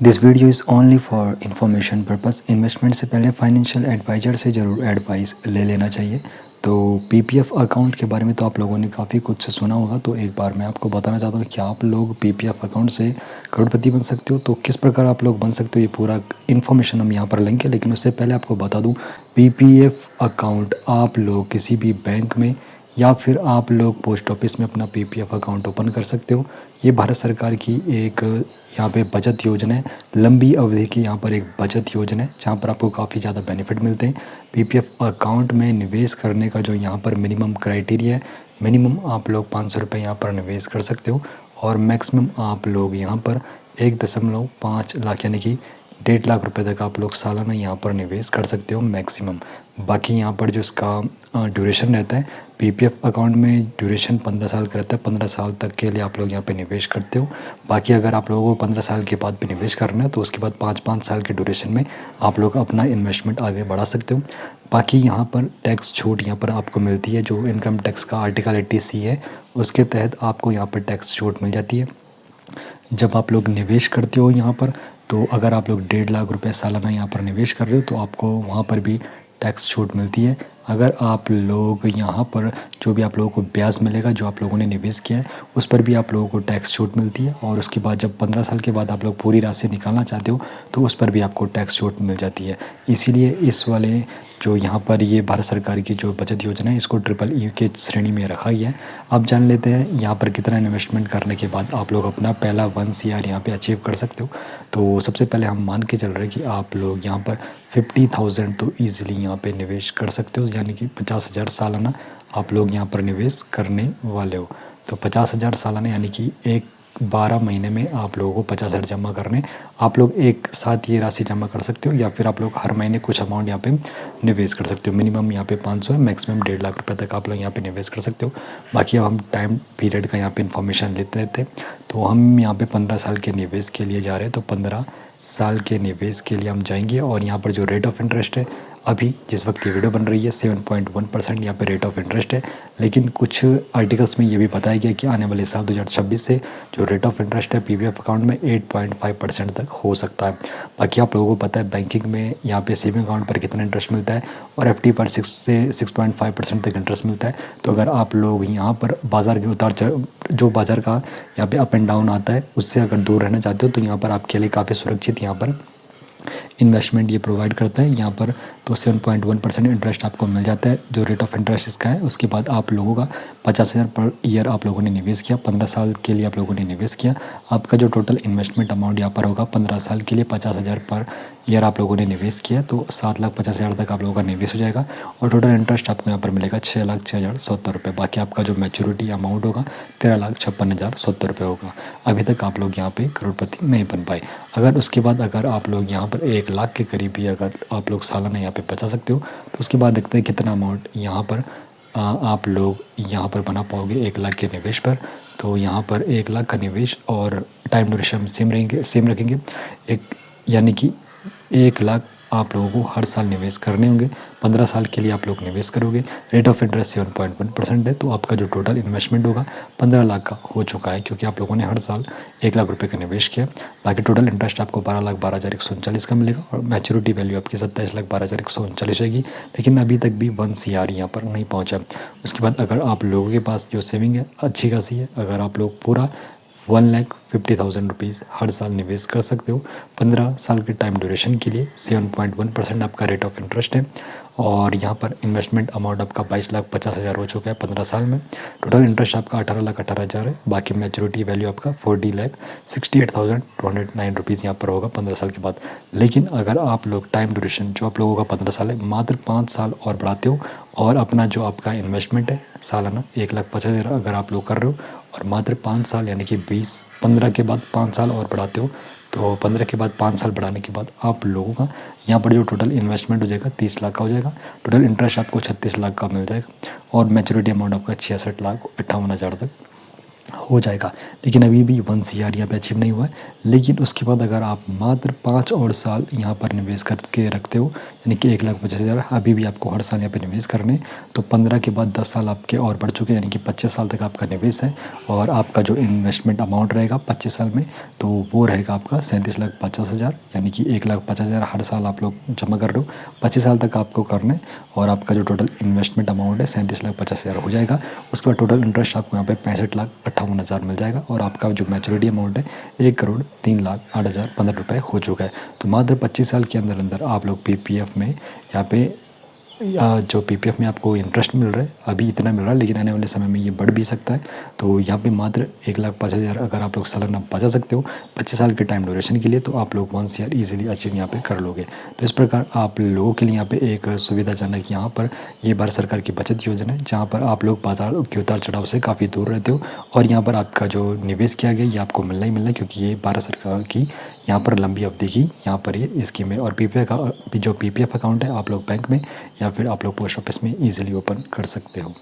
This video is only for information purpose. Investment से पहले financial adviser से ज़रूर एडवाइस ले लेना चाहिए। तो पीपीएफ अकाउंट के बारे में तो आप लोगों ने काफ़ी कुछ सुना होगा, तो एक बार मैं आपको बताना चाहता हूँ कि आप लोग पीपीएफ अकाउंट से करोड़पति बन सकते हो। तो किस प्रकार आप लोग बन सकते हो ये पूरा इन्फॉर्मेशन हम यहाँ पर लेंगे, लेकिन उससे पहले आपको बता दूँ पीपीएफ अकाउंट आप लोग किसी भी बैंक में या फिर आप लोग पोस्ट ऑफिस में अपना पीपीएफ अकाउंट ओपन कर सकते हो। ये भारत सरकार की एक यहाँ पे बचत योजना है, लंबी अवधि की यहाँ पर एक बचत योजना है जहाँ पर आपको काफ़ी ज़्यादा बेनिफिट मिलते हैं। पीपीएफ अकाउंट में निवेश करने का जो यहाँ पर मिनिमम क्राइटेरिया है, मिनिमम आप लोग 500 रुपये यहाँ पर निवेश कर सकते हो और मैक्सिमम आप लोग यहाँ पर 1.5 लाख यानी कि 1.5 लाख रुपए तक आप लोग सालाना यहाँ पर निवेश कर सकते हो मैक्सिमम। बाकी यहाँ पर जो इसका ड्यूरेशन रहता है, पीपीएफ अकाउंट में ड्यूरेशन 15 साल का रहता है। 15 साल तक के लिए आप लोग यहाँ पे निवेश करते हो। बाकी अगर आप लोगों को 15 साल के बाद भी निवेश करना है तो उसके बाद 5-5 साल के ड्यूरेशन में आप लोग अपना इन्वेस्टमेंट आगे बढ़ा सकते हो। बाकी यहाँ पर टैक्स छूट यहाँ पर आपको मिलती है, जो इनकम टैक्स का आर्टिकल 80C है उसके तहत आपको यहाँ पर टैक्स छूट मिल जाती है जब आप लोग निवेश करते हो यहाँ पर। तो अगर आप लोग 1.5 लाख रुपए सालाना यहाँ पर निवेश कर रहे हो तो आपको वहाँ पर भी टैक्स छूट मिलती है। अगर आप लोग यहाँ पर जो भी आप लोगों को ब्याज मिलेगा जो आप लोगों ने निवेश किया है उस पर भी आप लोगों को टैक्स छूट मिलती है। और उसके बाद जब 15 साल के बाद आप लोग पूरी राशि निकालना चाहते हो तो उस पर भी आपको टैक्स छूट मिल जाती है। इसीलिए इस वाले जो यहाँ पर ये भारत सरकार की जो बचत योजना है इसको EEE के श्रेणी में रखा गया है। अब जान लेते हैं यहाँ पर कितना इन्वेस्टमेंट करने के बाद आप लोग अपना पहला 1 CR यहाँ पे अचीव कर सकते हो। तो सबसे पहले हम मान के चल रहे हैं कि आप लोग यहाँ पर 50,000 तो ईज़िली यहाँ पे निवेश कर सकते हो, यानी कि 50,000 सालाना आप लोग यहाँ पर निवेश करने वाले हो। तो 50,000 सालाना यानी कि 12 महीने में आप लोगों को 50,000 जमा करने। आप लोग एक साथ ये राशि जमा कर सकते हो या फिर आप लोग हर महीने कुछ अमाउंट यहाँ पे निवेश कर सकते हो। मिनिमम यहाँ पे 500 है, मैक्सिमम 1.5 लाख रुपए तक आप लोग यहाँ पे निवेश कर सकते हो। बाकी अब हम टाइम पीरियड का यहाँ पे इन्फॉर्मेशन लेते रहते हैं। तो हम यहाँ पे 15 साल के निवेश के लिए जा रहे हैं, तो 15 साल के निवेश के लिए हम जाएंगे। और यहाँ पर जो रेट ऑफ इंटरेस्ट है अभी जिस वक्त ये वीडियो बन रही है 7.1% यहाँ पे रेट ऑफ इंटरेस्ट है। लेकिन कुछ आर्टिकल्स में ये भी बताया गया कि आने वाले साल 2026 से जो रेट ऑफ इंटरेस्ट है पीपीएफ अकाउंट में 8.5% तक हो सकता है। बाकी आप लोगों को पता है बैंकिंग में यहाँ पे सेविंग अकाउंट पर कितना इंटरेस्ट मिलता है और एफडी पर 6 से 6.5% तक इंटरेस्ट मिलता है। तो अगर आप लोग यहाँ पर बाज़ार के जो बाज़ार का यहाँ पे अप एंड डाउन आता है उससे अगर दूर रहना चाहते हो तो यहाँ पर आपके लिए काफ़ी सुरक्षित यहाँ पर इन्वेस्टमेंट ये प्रोवाइड करता है। यहाँ पर तो 7.1% इंटरेस्ट आपको मिल जाता है जो रेट ऑफ इंटरेस्ट इसका है। उसके बाद आप लोगों का 50,000 पर ईयर आप लोगों ने निवेश किया, 15 साल के लिए आप लोगों ने निवेश किया। आपका जो टोटल इन्वेस्टमेंट अमाउंट यहाँ पर होगा 15 साल के लिए 50,000 पर ईयर आप लोगों ने निवेश किया तो 7,50,000 तक आप लोगों का निवेश हो जाएगा। और टोटल इंटरेस्ट आपको यहाँ पर मिलेगा 6,06,070 रुपये। बाकी आपका जो मैच्योरिटी अमाउंट होगा 13,56,070 रुपये होगा। अभी तक आप लोग यहाँ पे करोड़पति नहीं बन पाए। अगर उसके बाद अगर आप लोग यहाँ पर 1 लाख के करीब भी अगर आप लोग सालाना यहाँ पे बचा सकते हो तो उसके बाद देखते हैं कितना अमाउंट यहाँ पर आप लोग यहाँ पर बना पाओगे 1 लाख के निवेश पर। तो यहाँ पर 1 लाख का निवेश और टाइम ड्यूरेशन सेम रखेंगे एक, यानी कि 1 लाख आप लोगों को हर साल निवेश करने होंगे। 15 साल के लिए आप लोग निवेश करोगे। रेट ऑफ इंटरेस्ट 7.1% है। तो आपका जो टोटल इन्वेस्टमेंट होगा 15 लाख का हो चुका है क्योंकि आप लोगों ने हर साल 1 लाख रुपए का निवेश किया। बाकी टोटल इंटरेस्ट आपको 12,12,139 का मिलेगा और मैच्योरिटी वैल्यू आपकी 27,12,139 रहेगी। लेकिन अभी तक भी 1 CR यहाँ पर नहीं पहुँचा। उसके बाद अगर आप लोगों के पास जो सेविंग है अच्छी खासी है, अगर आप लोग पूरा 1,50,000 रुपीज़ हर साल निवेश कर सकते हो 15 साल के टाइम ड्यूरेशन के लिए। 7.1% आपका रेट ऑफ इंटरेस्ट है और यहाँ पर इन्वेस्टमेंट अमाउंट आपका 22,50,000 हो चुका है 15 साल में। टोटल इंटरेस्ट आपका 18,18,000 है। बाकी मैच्योरिटी वैल्यू आपका 40,68,209 रुपीज़ यहाँ पर होगा 15 साल के बाद। लेकिन अगर आप लोग टाइम ड्यूरेशन जो आप लोगों का 15 साल है मात्र 5 साल और बढ़ाते हो और अपना जो आपका इन्वेस्टमेंट है सालाना 1,50,000 अगर आप लोग कर रहे हो और मात्र 5 साल यानी कि 15 के बाद 5 साल और बढ़ाते हो तो 15 के बाद 5 साल बढ़ाने के बाद आप लोगों का यहाँ पर जो टोटल इन्वेस्टमेंट हो जाएगा 30 लाख का हो जाएगा। टोटल इंटरेस्ट आपको 36 लाख का मिल जाएगा और मैच्योरिटी अमाउंट आपका 66,58,000 तक हो जाएगा। लेकिन अभी भी 1 सीआर यहाँ पे अचीव नहीं हुआ है। लेकिन उसके बाद अगर आप मात्र 5 और साल यहाँ पर निवेश करके रखते हो, यानी कि 1,25,000 अभी भी आपको हर साल यहाँ पे निवेश करने, तो 15 के बाद 10 साल आपके और बढ़ चुके हैं, यानी कि 25 साल तक आपका निवेश है। और आपका जो इन्वेस्टमेंट अमाउंट रहेगा 25 साल में, तो वो रहेगा आपका 37,50,000, यानी कि 1,50,000 हर साल आप लोग जमा कर रहे हो, 25 साल तक आपको करना है। और आपका जो टोटल इन्वेस्टमेंट अमाउंट है 37,50,000 हो जाएगा। उसके बाद टोटल इंटरेस्ट आपको यहाँ पे 65,58,000 मिल जाएगा। और आपका जो मैच्योरिटी अमाउंट है 1,03,08,015 रुपये हो चुका है। तो मात्र 25 साल के अंदर अंदर आप लोग पीपीएफ में यहाँ पे जो पीपीएफ में आपको इंटरेस्ट मिल रहा है अभी इतना मिल रहा है, लेकिन आने वाले समय में ये बढ़ भी सकता है। तो यहाँ पे मात्र 1,05,000 अगर आप लोग सालाना बचा सकते हो 25 साल के टाइम ड्यूरेशन के लिए, तो आप लोग 1 सीआर ईजिली अचीव यहाँ पे कर लोगे। तो इस प्रकार आप लोगों के लिए यहाँ पे एक सुविधाजनक यहाँ पर ये भारत सरकार की बचत योजना है, जहाँ पर आप लोग बाजार के उतार चढ़ाव से काफ़ी दूर रहते हो। और यहाँ पर आपका जो निवेश किया गया ये आपको मिलना ही मिलना है, क्योंकि ये भारत सरकार की यहाँ पर लंबी अवधि की यहाँ पर ये स्कीम है। और जो पीपीएफ अकाउंट है आप लोग बैंक में या फिर आप लोग पोस्ट ऑफिस में ईजिली ओपन कर सकते हो।